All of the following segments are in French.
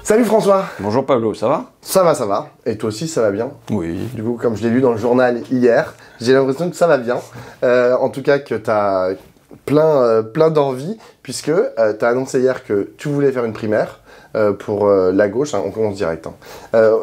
Salut François. Bonjour Pablo, ça va? Ça va, ça va. Et toi aussi, ça va bien? Oui. Du coup, comme je l'ai lu dans le journal hier, j'ai l'impression que ça va bien. En tout cas, que tu as plein d'envie, puisque tu as annoncé hier que tu voulais faire une primaire pour la gauche. Hein, on commence direct.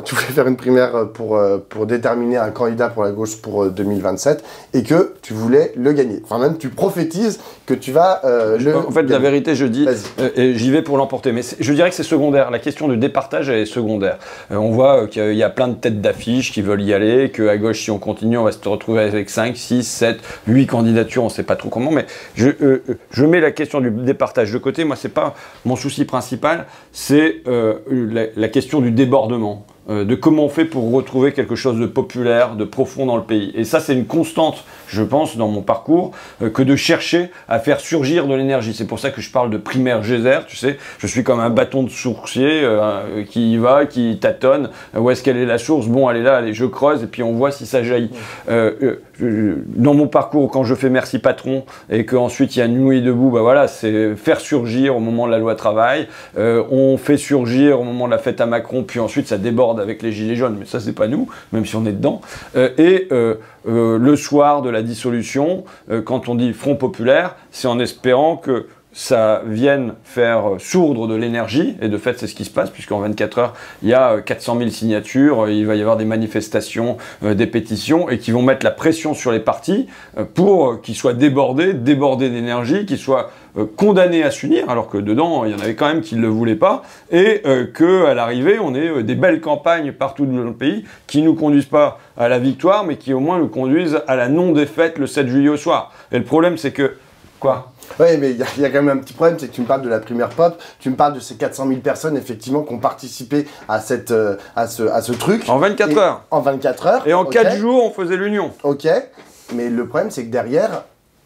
Tu voulais faire une primaire pour déterminer un candidat pour la gauche pour 2027 et que tu voulais le gagner. Enfin, même tu prophétises que tu vas En fait, gagner. la vérité, je dis, et j'y vais pour l'emporter. Mais je dirais que c'est secondaire. La question du départage, elle est secondaire. On voit qu'il y a plein de têtes d'affiches qui veulent y aller, qu'à gauche, si on continue, on va se retrouver avec 5, 6, 7, 8 candidatures, on ne sait pas trop comment. Mais je mets la question du départage de côté. Moi, c'est pas mon souci principal. C'est la question du débordement. De comment on fait pour retrouver quelque chose de populaire, de profond dans le pays. Et ça, c'est une constante, je pense, dans mon parcours, que de chercher à faire surgir de l'énergie. C'est pour ça que je parle de primaire geyser, tu sais. Je suis comme un bâton de sourcier qui y va, qui tâtonne. Où est-ce qu'elle est la source? Bon, elle est là, allez, je creuse et puis on voit si ça jaillit. Dans mon parcours, quand je fais merci patron et qu'ensuite il y a Nuit debout, bah voilà, c'est faire surgir au moment de la loi travail. On fait surgir au moment de la fête à Macron, puis ensuite ça déborde avec les gilets jaunes, mais ça c'est pas nous, même si on est dedans. Le soir de la dissolution, quand on dit Front Populaire, c'est en espérant que ça vienne faire sourdre de l'énergie, et de fait c'est ce qui se passe, puisqu'en 24 heures, il y a 400 000 signatures, il va y avoir des manifestations, des pétitions, et qui vont mettre la pression sur les partis pour qu'ils soient débordés d'énergie, qu'ils soient condamnés à s'unir, alors que dedans, il y en avait quand même qui ne le voulaient pas, et qu'à l'arrivée, on ait des belles campagnes partout dans le pays qui ne nous conduisent pas à la victoire, mais qui au moins nous conduisent à la non-défaite le 7 juillet au soir. Et le problème, c'est que... Quoi ? Oui, mais il y a quand même un petit problème, c'est que tu me parles de la primaire pop, tu me parles de ces 400 000 personnes, effectivement, qui ont participé à ce truc. En 24 heures. En 24 heures. Et en 4 jours, on faisait l'union. Ok, mais le problème, c'est que derrière,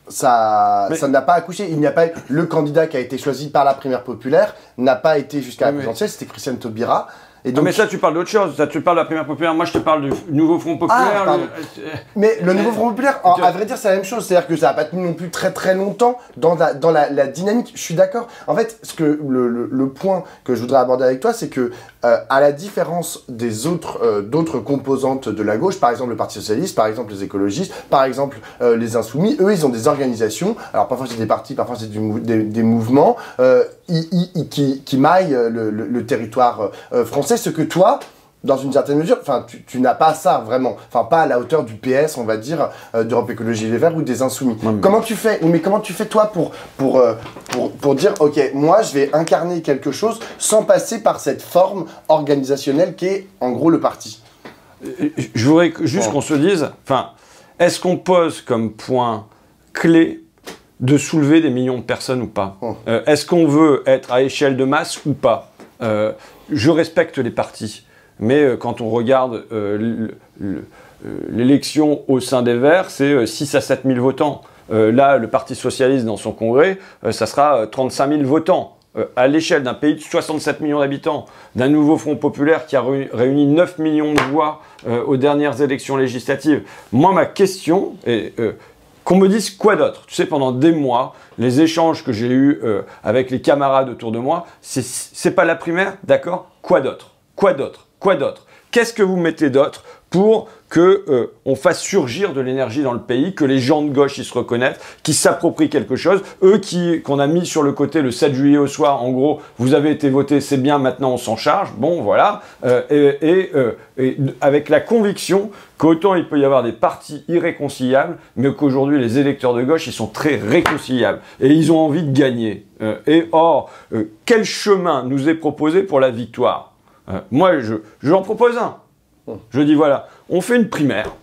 ça n'a pas accouché. Il n'y a pas le candidat qui a été choisi par la primaire populaire n'a pas été jusqu'à la présidentielle, c'était Christiane Taubira. Et donc, mais ça, tu parles d'autre chose. Ça, tu parles de la primaire populaire. Moi, je te parle du nouveau Front Populaire. Mais le nouveau Front Populaire, à vrai dire, c'est la même chose. C'est-à-dire que ça n'a pas tenu non plus très longtemps dans la dynamique. Je suis d'accord. En fait, le point que je voudrais aborder avec toi, c'est que, à la différence des d'autres composantes de la gauche, par exemple le Parti Socialiste, par exemple les écologistes, par exemple les Insoumis, eux, ils ont des organisations. Alors, parfois, c'est des partis, parfois, c'est des mouvements qui maillent le territoire français. Ce que toi, dans une certaine mesure, enfin, tu n'as pas ça vraiment, enfin pas à la hauteur du PS, on va dire, d'Europe Écologie Les Verts ou des Insoumis. Comment tu fais? Mais comment tu fais toi pour dire, ok, moi je vais incarner quelque chose sans passer par cette forme organisationnelle qui est en gros le parti? Je voudrais juste qu'on se dise, enfin, est-ce qu'on pose comme point clé de soulever des millions de personnes ou pas? Est-ce qu'on veut être à échelle de masse ou pas? Je respecte les partis, mais quand on regarde l'élection au sein des Verts, c'est 6 à 7 000 votants. Là, le Parti Socialiste, dans son congrès, ça sera 35 000 votants. À l'échelle d'un pays de 67 millions d'habitants, d'un nouveau Front Populaire qui a réuni 9 millions de voix aux dernières élections législatives. Moi, ma question est... qu'on me dise quoi d'autre. Tu sais, pendant des mois, les échanges que j'ai eus avec les camarades autour de moi, c'est pas la primaire, d'accord? Quoi d'autre? Quoi d'autre? Quoi d'autre? Qu'est-ce que vous mettez d'autre pour que on fasse surgir de l'énergie dans le pays, que les gens de gauche ils se reconnaissent, qu'ils s'approprient quelque chose, eux qu'on a mis sur le côté le 7 juillet au soir, en gros, vous avez été voté, c'est bien, maintenant on s'en charge, bon voilà, et avec la conviction qu'autant il peut y avoir des partis irréconciliables, mais qu'aujourd'hui les électeurs de gauche ils sont très réconciliables, et ils ont envie de gagner. Quel chemin nous est proposé pour la victoire? Moi, j'en propose un. Je dis voilà, on fait une primaire,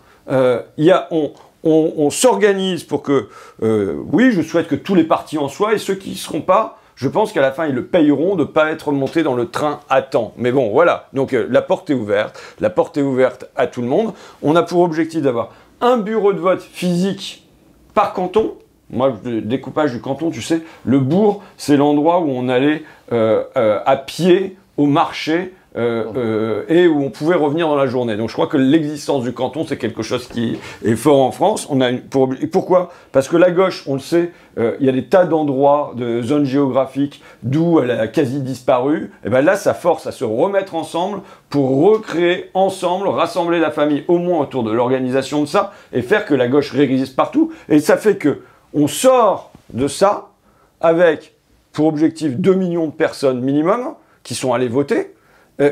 on s'organise pour que, oui, je souhaite que tous les partis en soient, et ceux qui ne seront pas, je pense qu'à la fin, ils le payeront de ne pas être montés dans le train à temps. Mais bon, voilà, donc la porte est ouverte à tout le monde. On a pour objectif d'avoir un bureau de vote physique par canton. Moi, le découpage du canton, tu sais, le bourg, c'est l'endroit où on allait à pied au marché et où on pouvait revenir dans la journée. Donc je crois que l'existence du canton, c'est quelque chose qui est fort en France. Pourquoi? Parce que la gauche, on le sait, il y a des tas d'endroits, de zones géographiques d'où elle a quasi disparu. Et bien là, ça force à se remettre ensemble pour recréer ensemble, rassembler la famille au moins autour de l'organisation de ça et faire que la gauche réexiste partout. Et ça fait que on sort de ça avec pour objectif 2 millions de personnes minimum qui sont allées voter.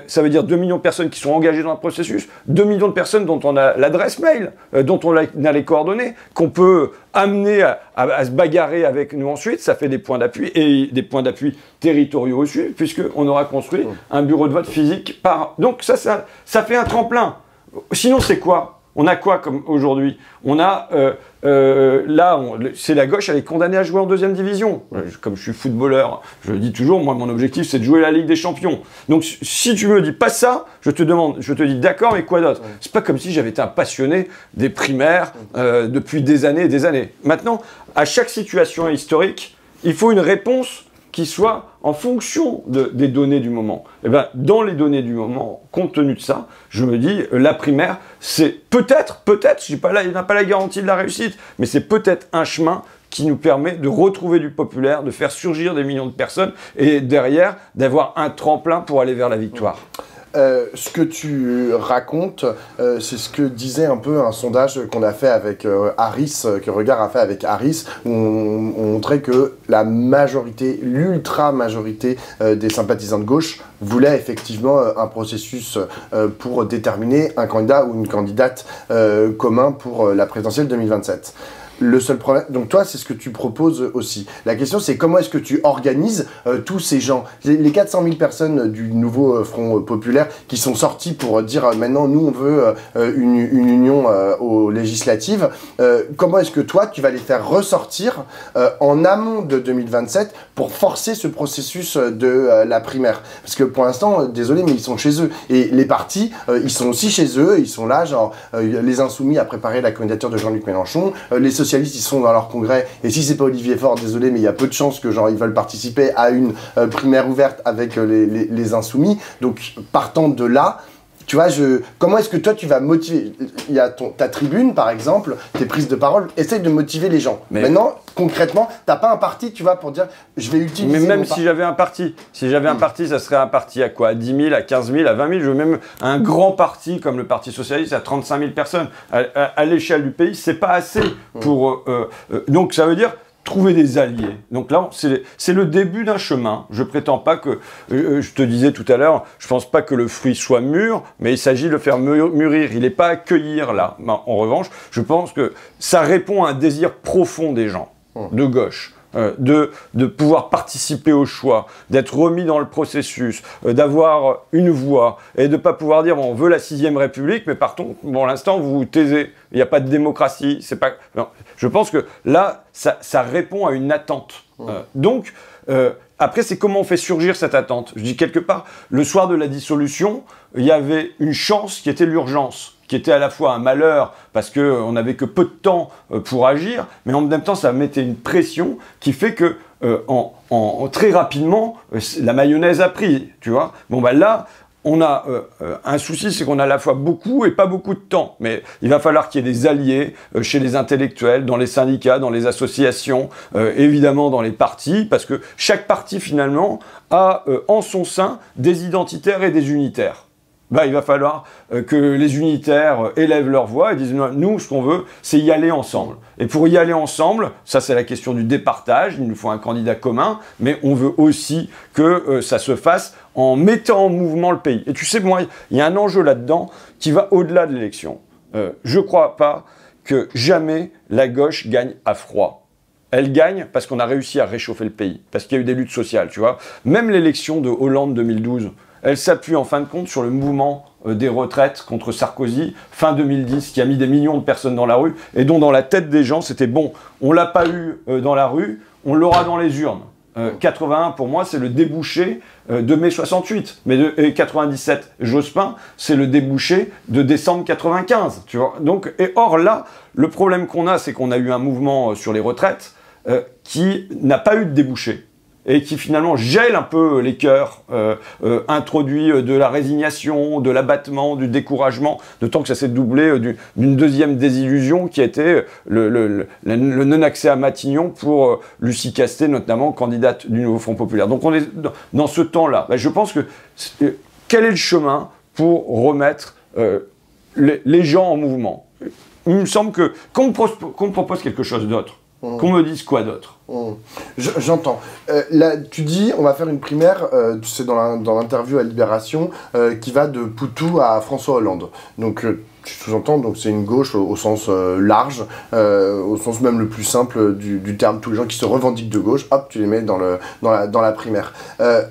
Ça veut dire 2 millions de personnes qui sont engagées dans le processus, 2 millions de personnes dont on a l'adresse mail, dont on a les coordonnées, qu'on peut amener à se bagarrer avec nous ensuite. Ça fait des points d'appui, et des points d'appui territoriaux aussi, puisqu'on aura construit un bureau de vote physique par... Donc ça fait un tremplin. Sinon, c'est quoi? On a quoi comme aujourd'hui? On a, là, c'est la gauche, elle est condamnée à jouer en 2e division. Comme je suis footballeur, je le dis toujours, moi, mon objectif, c'est de jouer la Ligue des Champions. Donc, si tu me dis pas ça, je te dis d'accord, mais quoi d'autre? C'est pas comme si j'avais été un passionné des primaires depuis des années et des années. Maintenant, à chaque situation historique, il faut une réponse qui soit en fonction des données du moment. Et bien, dans les données du moment, compte tenu de ça, je me dis, la primaire, c'est peut-être, je dis pas là, il n'y a pas la garantie de la réussite, mais c'est peut-être un chemin qui nous permet de retrouver du populaire, de faire surgir des millions de personnes, et derrière, d'avoir un tremplin pour aller vers la victoire. Ce que tu racontes, c'est ce que disait un peu un sondage qu'on a fait avec Harris, que Regard a fait avec Harris, où on montrait que la majorité, l'ultra-majorité des sympathisants de gauche voulaient effectivement un processus pour déterminer un candidat ou une candidate commun pour la présidentielle 2027. Le seul problème, donc toi, c'est ce que tu proposes aussi. La question, c'est comment est-ce que tu organises tous ces gens, les 400 000 personnes du nouveau Front Populaire qui sont sortis pour dire maintenant, nous, on veut une union aux législatives. Comment est-ce que toi, tu vas les faire ressortir en amont de 2027 pour forcer ce processus de la primaire? Parce que pour l'instant, désolé, mais ils sont chez eux. Et les partis, ils sont aussi chez eux. Ils sont là, genre, les Insoumis à préparer la candidature de Jean-Luc Mélenchon, les socialistes, ils sont dans leur congrès, et si c'est pas Olivier Faure, désolé, mais il y a peu de chances que genre ils veulent participer à une primaire ouverte avec les Insoumis. Donc partant de là, tu vois, comment est-ce que toi tu vas motiver? Il y a ta tribune par exemple, tes prises de parole, essaye de motiver les gens. Mais maintenant, concrètement, t'as pas un parti, tu vois, pour dire je vais utiliser. Mais même si j'avais un parti, ça serait un parti à quoi? À 10 000, à 15 000, à 20 000. Je veux même un grand parti comme le Parti Socialiste à 35 000 personnes. À l'échelle du pays, c'est pas assez pour. Donc ça veut dire trouver des alliés. Donc là, c'est le début d'un chemin. Je prétends pas que, je te disais tout à l'heure, je pense pas que le fruit soit mûr, mais il s'agit de le faire mûrir. Il n'est pas à cueillir là. En revanche, je pense que ça répond à un désir profond des gens de gauche. De pouvoir participer au choix, d'être remis dans le processus, d'avoir une voix, et de ne pas pouvoir dire bon, on veut la 6e République, mais partons, pour l'instant vous vous taisez, il n'y a pas de démocratie, c'est pas... Non. Je pense que là, ça répond à une attente. Donc, après, c'est comment on fait surgir cette attente. Je dis quelque part, le soir de la dissolution, il y avait une chance qui était l'urgence, qui était à la fois un malheur parce qu'on n'avait que peu de temps pour agir, mais en même temps ça mettait une pression qui fait que très rapidement la mayonnaise a pris, tu vois. Bon bah là on a un souci, c'est qu'on a à la fois beaucoup et pas beaucoup de temps. Mais il va falloir qu'il y ait des alliés chez les intellectuels, dans les syndicats, dans les associations, évidemment dans les partis, parce que chaque parti finalement a en son sein des identitaires et des unitaires. Bah, il va falloir que les unitaires élèvent leur voix et disent nous, ce qu'on veut, c'est y aller ensemble. Et pour y aller ensemble, ça c'est la question du départage, il nous faut un candidat commun, mais on veut aussi que ça se fasse en mettant en mouvement le pays. Et tu sais, moi, il y a un enjeu là-dedans qui va au-delà de l'élection. Je ne crois pas que jamais la gauche gagne à froid. Elle gagne parce qu'on a réussi à réchauffer le pays, parce qu'il y a eu des luttes sociales, tu vois. Même l'élection de Hollande 2012, elle s'appuie en fin de compte sur le mouvement des retraites contre Sarkozy, fin 2010, qui a mis des millions de personnes dans la rue, et dont dans la tête des gens, c'était bon, on l'a pas eu dans la rue, on l'aura dans les urnes. 81, pour moi, c'est le débouché de mai 68, et 97, Jospin, c'est le débouché de décembre 95, tu vois. Donc, et or là, le problème qu'on a, c'est qu'on a eu un mouvement sur les retraites qui n'a pas eu de débouché. et qui finalement gèle un peu les cœurs, introduit de la résignation, de l'abattement, du découragement, d'autant que ça s'est doublé d'une deuxième désillusion qui a été le non-accès à Matignon pour Lucie Castet, notamment candidate du Nouveau Front Populaire. Donc on est dans ce temps-là. Ben, je pense que quel est le chemin pour remettre les gens en mouvement? Il me semble qu'on me propose quelque chose d'autre. Qu'on me dise quoi d'autre? J'entends. Là, tu dis, on va faire une primaire, tu sais, dans l'interview à Libération, qui va de Poutou à François Hollande. Donc, tu sous-entends, donc c'est une gauche au sens large, au sens même le plus simple du terme. Tous les gens qui se revendiquent de gauche, hop, tu les mets dans la primaire.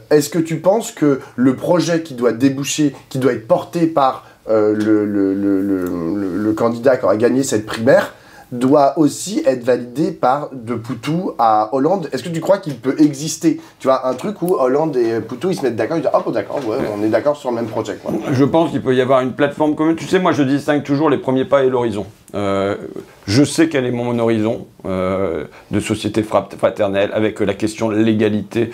Est-ce que tu penses que le projet qui doit déboucher, qui doit être porté par le candidat qui aura gagné cette primaire, doit aussi être validé par de Poutou à Hollande? Est-ce que tu crois qu'il peut exister, tu vois, un truc où Hollande et Poutou, ils se mettent d'accord, ils disent « Oh, d'accord, ouais, on est d'accord sur le même projet, quoi. » Je pense qu'il peut y avoir une plateforme commune. Tu sais, moi, je distingue toujours les premiers pas et l'horizon. Je sais quel est mon horizon de société fraternelle, avec la question de l'égalité,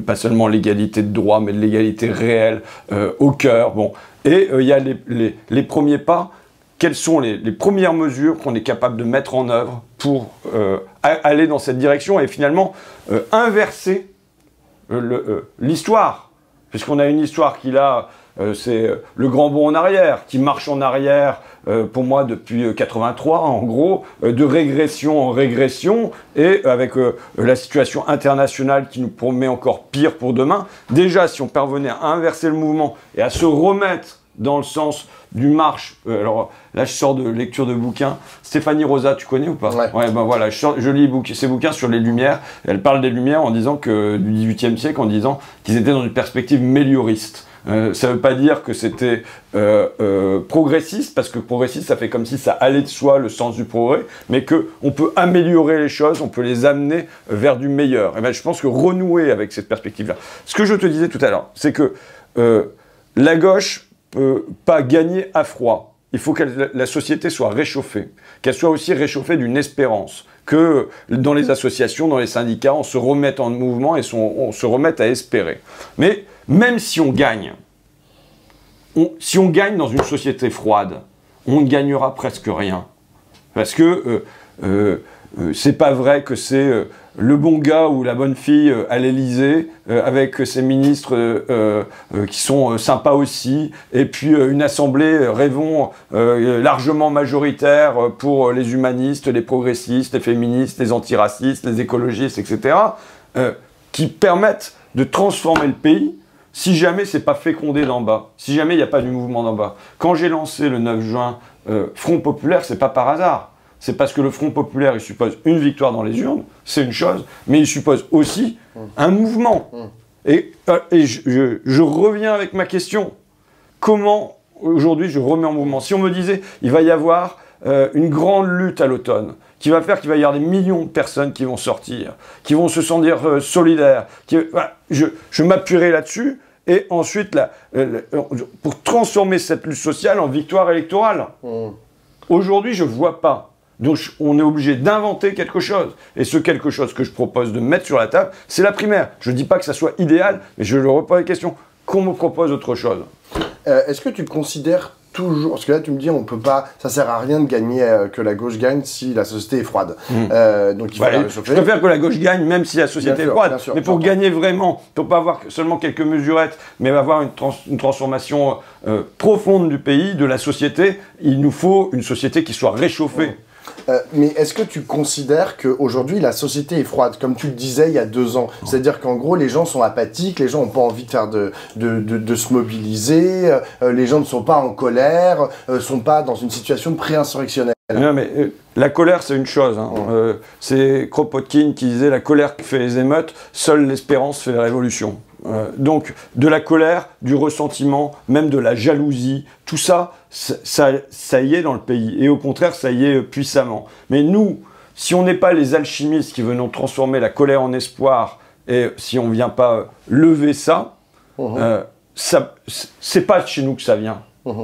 pas seulement l'égalité de droit, mais de l'égalité réelle au cœur. Bon. Et il y a les premiers pas. Quelles sont les premières mesures qu'on est capable de mettre en œuvre pour aller dans cette direction et finalement inverser l'histoire? Puisqu'on a une histoire qui là, c'est le grand bond en arrière, qui marche en arrière pour moi depuis 83 en gros, de régression en régression, et avec la situation internationale qui nous promet encore pire pour demain. Déjà, si on parvenait à inverser le mouvement et à se remettre dans le sens du marche. Alors là, je sors de lecture de bouquins. Stéphanie Rosa, tu connais ou pas? Ouais, ben voilà, je lis ces bouquins sur les Lumières. Elle parle des Lumières en disant que du XVIIIe siècle, en disant qu'ils étaient dans une perspective mélioriste. Ça ne veut pas dire que c'était progressiste, parce que progressiste, ça fait comme si ça allait de soi, le sens du progrès, mais qu'on peut améliorer les choses, on peut les amener vers du meilleur. Et ben, je pense que renouer avec cette perspective-là. Ce que je te disais tout à l'heure, c'est que la gauche peut pas gagner à froid. Il faut que la société soit réchauffée, qu'elle soit aussi réchauffée d'une espérance, que dans les associations, dans les syndicats, on se remette en mouvement et on se remette à espérer. Mais même si on gagne, si on gagne dans une société froide, on ne gagnera presque rien. Parce que c'est pas vrai que c'est le bon gars ou la bonne fille à l'Élysée, avec ses ministres qui sont sympas aussi, et puis une assemblée, rêvons, largement majoritaire pour les humanistes, les progressistes, les féministes, les antiracistes, les écologistes, etc., qui permettent de transformer le pays, si jamais c'est pas fécondé d'en bas, si jamais il n'y a pas du mouvement d'en bas. Quand j'ai lancé le 9 juin Front Populaire, c'est pas par hasard. C'est parce que le Front Populaire, il suppose une victoire dans les urnes, c'est une chose, mais il suppose aussi un mouvement. Et je reviens avec ma question. Comment, aujourd'hui, je remets en mouvement? Si on me disait, il va y avoir une grande lutte à l'automne, qui va faire qu'il va y avoir des millions de personnes qui vont sortir, qui vont se sentir solidaires, je m'appuierai là-dessus, et ensuite, pour transformer cette lutte sociale en victoire électorale. Aujourd'hui, je ne vois pas. Donc, on est obligé d'inventer quelque chose. Et ce quelque chose que je propose de mettre sur la table, c'est la primaire. Je ne dis pas que ça soit idéal, mais je leur repose la question. Qu'on me propose autre chose. Est-ce que tu considères toujours... Parce que là, tu me dis, on peut pas... Ça sert à rien de gagner, que la gauche gagne si la société est froide. Donc, il faut la réchauffer. Je préfère que la gauche gagne, même si la société est froide. Mais pour gagner vraiment, pour pas avoir seulement quelques mesurettes, mais avoir une transformation profonde du pays, de la société, il nous faut une société qui soit réchauffée. Mais est-ce que tu considères qu'aujourd'hui la société est froide, comme tu le disais il y a 2 ans? C'est-à-dire qu'en gros les gens sont apathiques, les gens n'ont pas envie de faire de se mobiliser, les gens ne sont pas en colère, sont pas dans une situation pré-insurrectionnelle. Non mais la colère c'est une chose, hein. C'est Kropotkin qui disait la colère fait les émeutes, seule l'espérance fait les révolutions. Donc de la colère, du ressentiment, même de la jalousie, tout ça, ça y est dans le pays. Et au contraire, ça y est puissamment. Mais nous, si on n'est pas les alchimistes qui venons transformer la colère en espoir, et si on ne vient pas lever ça, c'est pas chez nous que ça vient.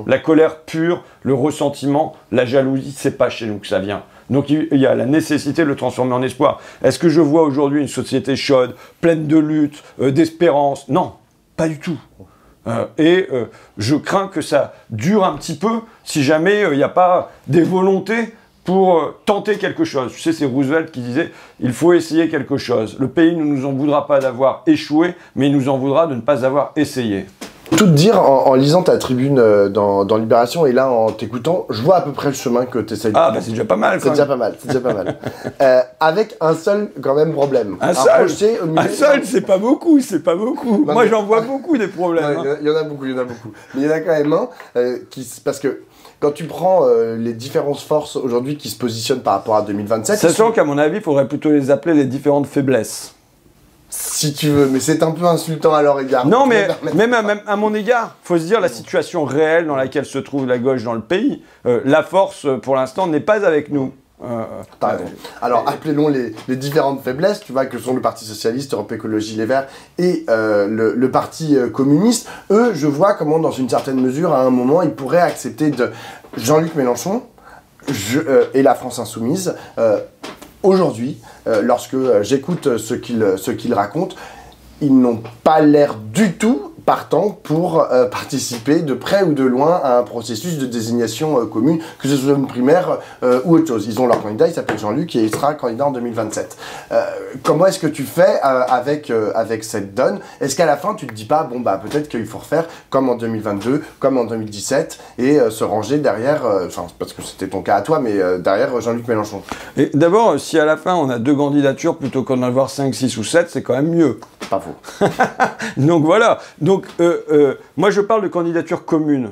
La colère pure, le ressentiment, la jalousie, c'est pas chez nous que ça vient. Donc il y a la nécessité de le transformer en espoir. Est-ce que je vois aujourd'hui une société chaude, pleine de lutte, d'espérance? Non, pas du tout. Je crains que ça dure un petit peu si jamais il n'y a pas des volontés pour tenter quelque chose. Tu sais, c'est Roosevelt qui disait « Il faut essayer quelque chose. Le pays ne nous en voudra pas d'avoir échoué, mais il nous en voudra de ne pas avoir essayé. » Tout te dire, en lisant ta tribune dans Libération et là en t'écoutant, je vois à peu près le chemin que tu essayes de... Ah, bah c'est déjà pas mal. C'est déjà pas mal, c'est déjà pas mal. Avec un seul, quand même, problème. Un seul, c'est pas beaucoup, c'est pas beaucoup. Non, moi, j'en vois beaucoup des problèmes. Il y en a beaucoup, il y en a beaucoup. Mais il y en a quand même un parce que quand tu prends les différentes forces aujourd'hui qui se positionnent par rapport à 2027... Sachant qu'à mon avis, il faudrait plutôt les appeler les différentes faiblesses. Si tu veux, mais c'est un peu insultant à leur égard. Non, mais même à mon égard, faut se dire la situation réelle dans laquelle se trouve la gauche dans le pays. La force, pour l'instant, n'est pas avec nous. T'as raison. Alors, appelons les différentes faiblesses, tu vois, que sont le Parti Socialiste, Europe Écologie Les Verts et le Parti Communiste. Eux, je vois comment, dans une certaine mesure, à un moment, ils pourraient accepter de Jean-Luc Mélenchon et la France Insoumise. Aujourd'hui, lorsque j'écoute ce qu'ils racontent, ils n'ont pas l'air du tout partants pour participer de près ou de loin à un processus de désignation commune, que ce soit une primaire ou autre chose. Ils ont leur candidat, il s'appelle Jean-Luc et il sera candidat en 2027. Comment est-ce que tu fais avec cette donne? Est-ce qu'à la fin tu te dis pas, bon bah peut-être qu'il faut refaire comme en 2022, comme en 2017 et se ranger derrière, enfin parce que c'était ton cas à toi, mais derrière Jean-Luc Mélenchon? Et d'abord, si à la fin on a 2 candidatures plutôt qu'en avoir 5, 6 ou 7, c'est quand même mieux. Pas faux. Donc voilà. Donc moi je parle de candidature commune.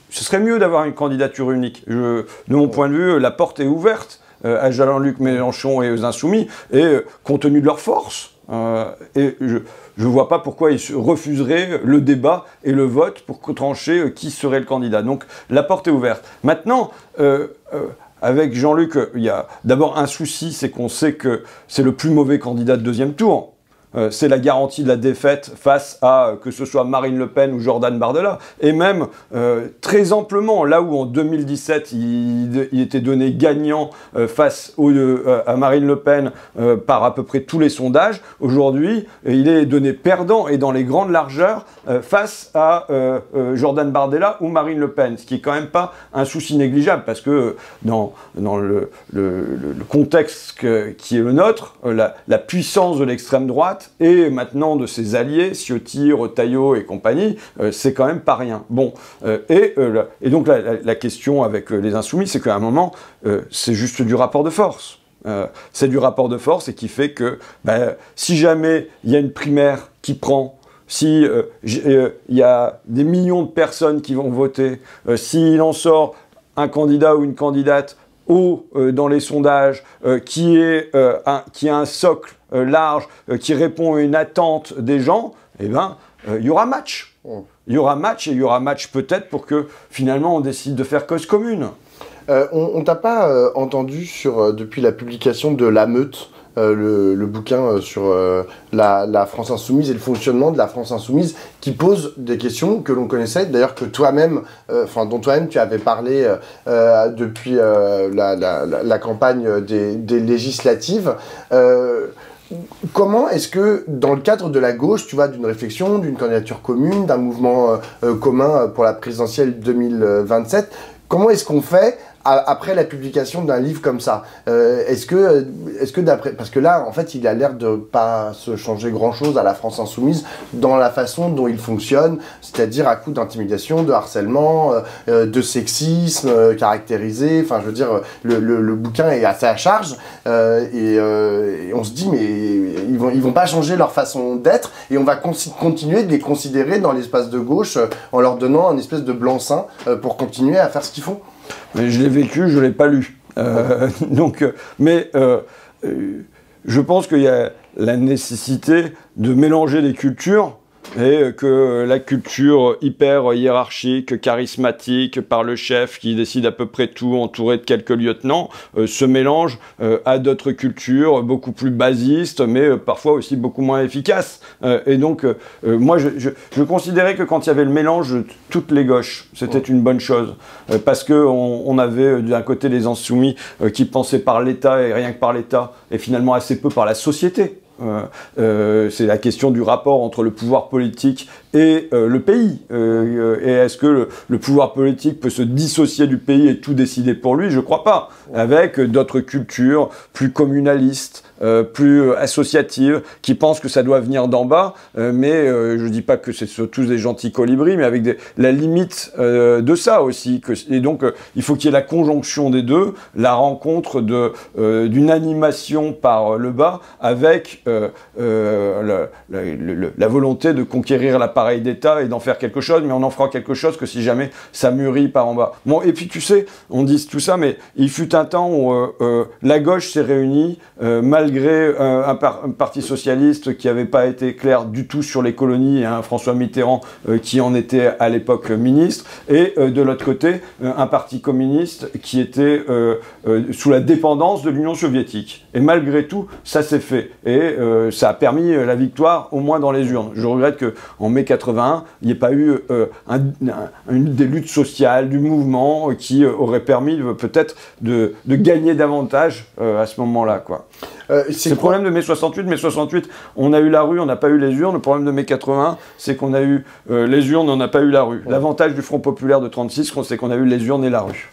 Ce serait mieux d'avoir une candidature unique. De mon point de vue, la porte est ouverte à Jean-Luc Mélenchon et aux Insoumis, et compte tenu de leur force. Et je ne vois pas pourquoi ils refuseraient le débat et le vote pour trancher qui serait le candidat. Donc la porte est ouverte. Maintenant, avec Jean-Luc, il y a d'abord un souci, c'est qu'on sait que c'est le plus mauvais candidat de deuxième tour. C'est la garantie de la défaite face à, que ce soit Marine Le Pen ou Jordan Bardella. Et même, très amplement, là où en 2017, il était donné gagnant face à Marine Le Pen par à peu près tous les sondages, aujourd'hui, il est donné perdant et dans les grandes largeurs face à Jordan Bardella ou Marine Le Pen, ce qui est quand même pas un souci négligeable, parce que dans le contexte qui est le nôtre, la puissance de l'extrême droite et maintenant de ses alliés, Ciotti, Retailleau et compagnie, c'est quand même pas rien. Bon, et donc la question avec les Insoumis, c'est qu'à un moment, c'est juste du rapport de force. C'est du rapport de force et qui fait que si jamais il y a une primaire qui prend, si il y a des millions de personnes qui vont voter, s'il en sort un candidat ou une candidate haut dans les sondages, qui a un socle large, qui répond à une attente des gens, eh ben, il y aura match. Il y aura match, et il y aura match peut-être pour que finalement on décide de faire cause commune. On t'a pas entendu depuis la publication de La Meute, le bouquin sur la France Insoumise et le fonctionnement de la France Insoumise, qui pose des questions que l'on connaissait, d'ailleurs que toi-même, dont toi-même tu avais parlé depuis la campagne des législatives. Comment est-ce que, dans le cadre de la gauche, tu vois, d'une réflexion, d'une candidature commune, d'un mouvement commun pour la présidentielle 2027, comment est-ce qu'on fait après la publication d'un livre comme ça? Est-ce que d'après... Parce que là, en fait, il a l'air de pas se changer grand-chose à la France Insoumise dans la façon dont il fonctionne, c'est-à-dire à coup d'intimidation, de harcèlement, de sexisme caractérisé. Enfin, je veux dire, le bouquin est assez à charge et on se dit, mais ils vont pas changer leur façon d'être et on va continuer de les considérer dans l'espace de gauche en leur donnant un espèce de blanc-seing pour continuer à faire ce qu'ils font. Mais je l'ai vécu, je ne l'ai pas lu. Je pense qu'il y a la nécessité de mélanger les cultures et que la culture hyper hiérarchique, charismatique, par le chef qui décide à peu près tout, entouré de quelques lieutenants, se mélange à d'autres cultures beaucoup plus basistes, mais parfois aussi beaucoup moins efficaces. Et donc, moi, je considérais que quand il y avait le mélange de toutes les gauches, c'était une bonne chose, parce que on avait d'un côté les insoumis qui pensaient par l'État et rien que par l'État, et finalement assez peu par la société. C'est la question du rapport entre le pouvoir politique et le pays. Et est-ce que le pouvoir politique peut se dissocier du pays et tout décider pour lui? Je crois pas. Avec d'autres cultures plus communalistes, plus associatives, qui pensent que ça doit venir d'en bas, mais je dis pas que c'est tous des gentils colibris, mais avec la limite de ça aussi. Et donc, il faut qu'il y ait la conjonction des deux, la rencontre d'une animation par le bas avec la volonté de conquérir l'appareil d'État et d'en faire quelque chose, mais on en fera quelque chose que si jamais ça mûrit par en bas. Bon, et puis tu sais, on dit tout ça, mais il fut un temps où la gauche s'est réunie malgré un parti socialiste qui n'avait pas été clair du tout sur les colonies, hein, François Mitterrand qui en était à l'époque ministre, et de l'autre côté, un parti communiste qui était sous la dépendance de l'Union soviétique. Et malgré tout, ça s'est fait. Et ça a permis la victoire, au moins dans les urnes. Je regrette qu'en mai 81, il n'y ait pas eu des luttes sociales, du mouvement qui aurait permis peut-être de gagner davantage à ce moment-là, quoi. C'est le problème de mai 68. Mai 68, on a eu la rue, on n'a pas eu les urnes. Le problème de mai 81, c'est qu'on a eu les urnes, on n'a pas eu la rue. L'avantage du Front populaire de 36, c'est qu'on a eu les urnes et la rue.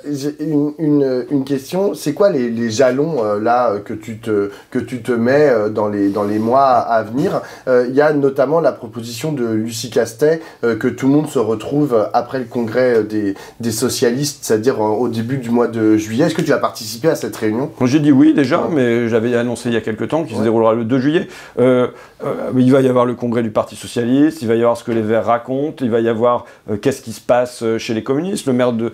J'ai une question, c'est quoi les jalons là que tu te mets dans les mois à venir? Il y a notamment la proposition de Lucie Castet que tout le monde se retrouve après le congrès des socialistes, c'est-à-dire au début du mois de juillet. Est-ce que tu as participé à cette réunion? J'ai dit oui déjà, mais j'avais annoncé il y a quelques temps qu'il se déroulera le 2 juillet. Il va y avoir le congrès du Parti socialiste, il va y avoir ce que les Verts racontent, il va y avoir qu'est-ce qui se passe chez les communistes. Le maire de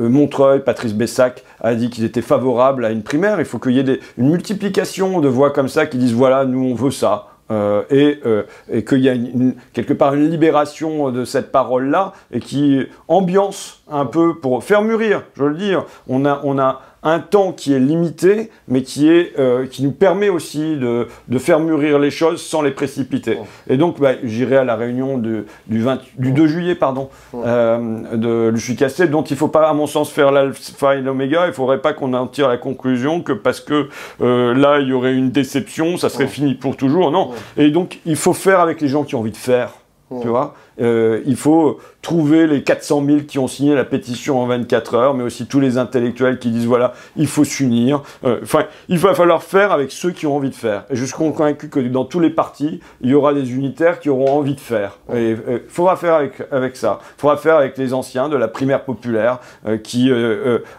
Montreuil, Patrice Bessac, a dit qu'ils étaient favorables à une primaire. Il faut qu'il y ait une multiplication de voix comme ça qui disent voilà, nous on veut ça. Et qu'il y a quelque part une libération de cette parole-là et qui ambiance un peu pour faire mûrir, je veux le dire. On a un temps qui est limité, mais qui nous permet aussi de faire mûrir les choses sans les précipiter. Et donc, j'irai à la réunion du 2 juillet, de Lucie Castet, dont il ne faut pas, à mon sens, faire l'alpha et l'oméga. Il ne faudrait pas qu'on en tire la conclusion que parce que là, il y aurait une déception, ça serait fini pour toujours. Non. Et donc, il faut faire avec les gens qui ont envie de faire. Tu vois, il faut trouver les 400 000 qui ont signé la pétition en 24 heures, mais aussi tous les intellectuels qui disent voilà, il faut s'unir. Enfin, il va falloir faire avec ceux qui ont envie de faire. Et je suis convaincu que dans tous les partis, il y aura des unitaires qui auront envie de faire. Et il faudra faire avec ça. Il faudra faire avec les anciens de la primaire populaire qui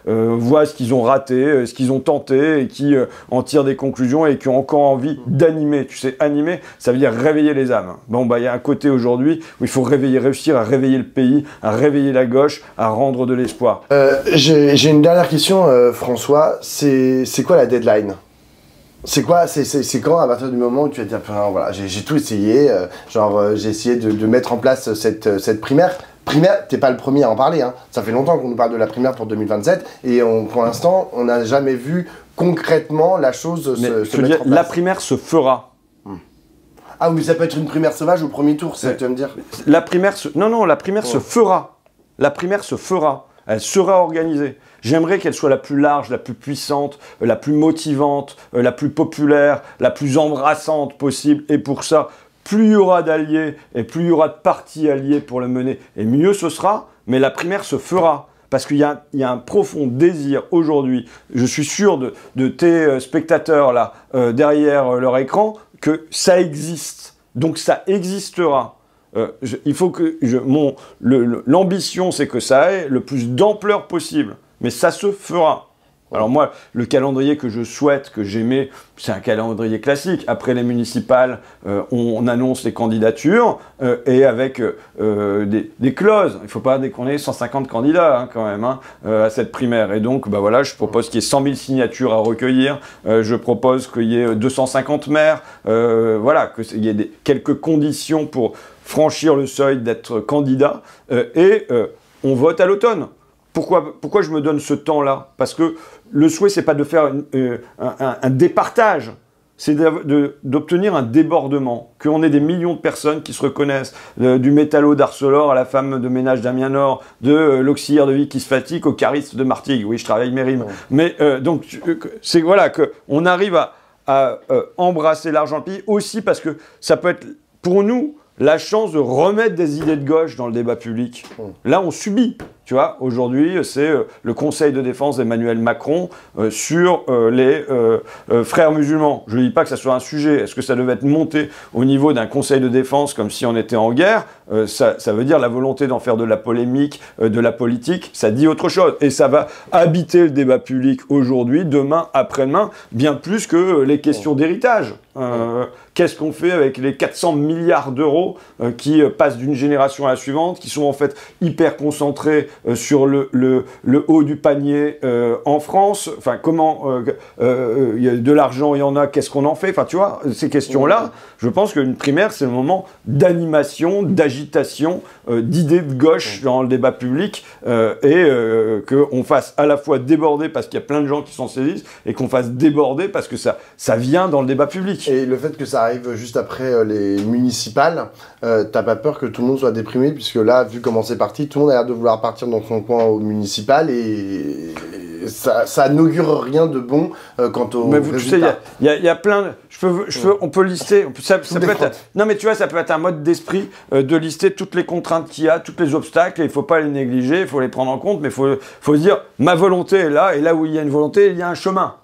voient ce qu'ils ont raté, ce qu'ils ont tenté et qui en tirent des conclusions et qui ont encore envie d'animer. Tu sais, animer, ça veut dire réveiller les âmes. Bon, il y a un côté aujourd'hui où il faut réussir à réveiller le pays, à réveiller la gauche, à rendre de l'espoir. J'ai une dernière question, François. C'est quoi la deadline? C'est quand, à partir du moment où tu vas dire, voilà, j'ai tout essayé, j'ai essayé de mettre en place cette primaire. Primaire, t'es pas le premier à en parler, hein. Ça fait longtemps qu'on nous parle de la primaire pour 2027, et pour l'instant, on n'a jamais vu concrètement la chose se mettre en place. La primaire se fera. Ah oui, mais ça peut être une primaire sauvage au premier tour, c'est ça que tu vas me dire? La primaire Non, la primaire se fera. La primaire se fera. Elle sera organisée. J'aimerais qu'elle soit la plus large, la plus puissante, la plus motivante, la plus populaire, la plus embrassante possible. Et pour ça, plus il y aura d'alliés et plus il y aura de partis alliés pour le mener, et mieux ce sera. Mais la primaire se fera. Parce qu'il y a un profond désir aujourd'hui, je suis sûr de tes spectateurs là, derrière leur écran, que ça existe. Donc ça existera. Il faut que l'ambition, c'est que ça ait le plus d'ampleur possible. Mais ça se fera. Alors moi, le calendrier que je souhaite, que j'aimais, c'est un calendrier classique. Après les municipales, on annonce les candidatures et avec des clauses. Il ne faut pas déconner 150 candidats hein, quand même hein, à cette primaire. Et donc, bah voilà, je propose qu'il y ait 100 000 signatures à recueillir. Je propose qu'il y ait 250 maires. Voilà, qu'il y ait quelques conditions pour franchir le seuil d'être candidat. On vote à l'automne. Pourquoi je me donne ce temps-là? Parce que le souhait, c'est pas de faire un départage, c'est d'obtenir un débordement, qu'on ait des millions de personnes qui se reconnaissent, du métallo d'Arcelor à la femme de ménage d'Amiens Nord, de l'auxiliaire de vie qui se fatigue au cariste de Martigues. Oui, je travaille mes rimes. Mais donc, c'est voilà, qu'on arrive à embrasser l'argent de pays, aussi parce que ça peut être, pour nous, la chance de remettre des idées de gauche dans le débat public. Là, on subit. Tu vois, aujourd'hui, c'est le Conseil de défense d'Emmanuel Macron sur les frères musulmans. Je ne dis pas que ça soit un sujet. Est-ce que ça devait être monté au niveau d'un Conseil de défense comme si on était en guerre? Ça veut dire la volonté d'en faire de la polémique, de la politique. Ça dit autre chose. Et ça va habiter le débat public aujourd'hui, demain, après-demain, bien plus que les questions d'héritage. Qu'est-ce qu'on fait avec les 400 milliards d'euros qui passent d'une génération à la suivante, qui sont en fait hyper concentrés sur le haut du panier en France? Enfin, comment il y a de l'argent, il y en a, qu'est-ce qu'on en fait? Enfin, tu vois, ces questions-là, je pense qu'une primaire, c'est le moment d'animation, d'agitation, d'idées de gauche dans le débat public et qu'on fasse à la fois déborder parce qu'il y a plein de gens qui s'en saisissent et qu'on fasse déborder parce que ça vient dans le débat public. Et le fait que ça arrive juste après les municipales, t'as pas peur que tout le monde soit déprimé, puisque là, vu comment c'est parti, tout le monde a l'air de vouloir partir dans son coin au municipal et ça n'augure rien de bon quant au mais tu sais, il y a plein de... on peut lister... Ça peut être, non mais tu vois, ça peut être un mode d'esprit de lister toutes les contraintes qu'il y a, tous les obstacles, et il ne faut pas les négliger, il faut les prendre en compte, mais il faut se dire, ma volonté est là, et là où il y a une volonté, il y a un chemin.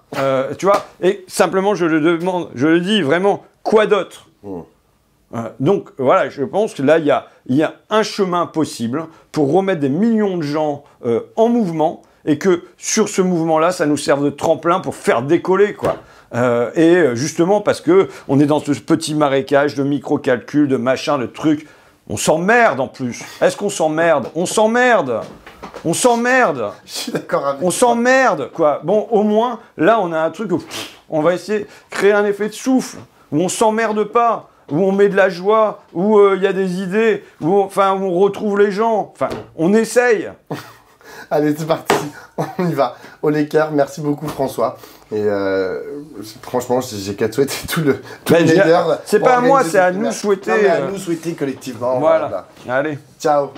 Tu vois, et simplement, je le demande, je le dis vraiment, quoi d'autre? Donc voilà, je pense que là, il y a un chemin possible pour remettre des millions de gens en mouvement, et que sur ce mouvement-là, ça nous serve de tremplin pour faire décoller, quoi. Et justement, parce que on est dans ce petit marécage de micro-calculs, de machins, de trucs, on s'emmerde en plus. Est-ce qu'on s'emmerde? On s'emmerde. On s'emmerde. Je suis d'accord avec toi. On s'emmerde, quoi. Bon, au moins, là, on a un truc où on va essayer de créer un effet de souffle, où on s'emmerde pas, où on met de la joie, où il y a des idées, où on retrouve les gens. Enfin, on essaye. Allez, c'est parti. On y va. Au l'équerre, merci beaucoup François. Et franchement, j'ai qu'à te souhaiter tout le meilleur. C'est pas à moi, c'est à nous souhaiter. Non, mais à nous souhaiter collectivement. Voilà. Allez. Ciao.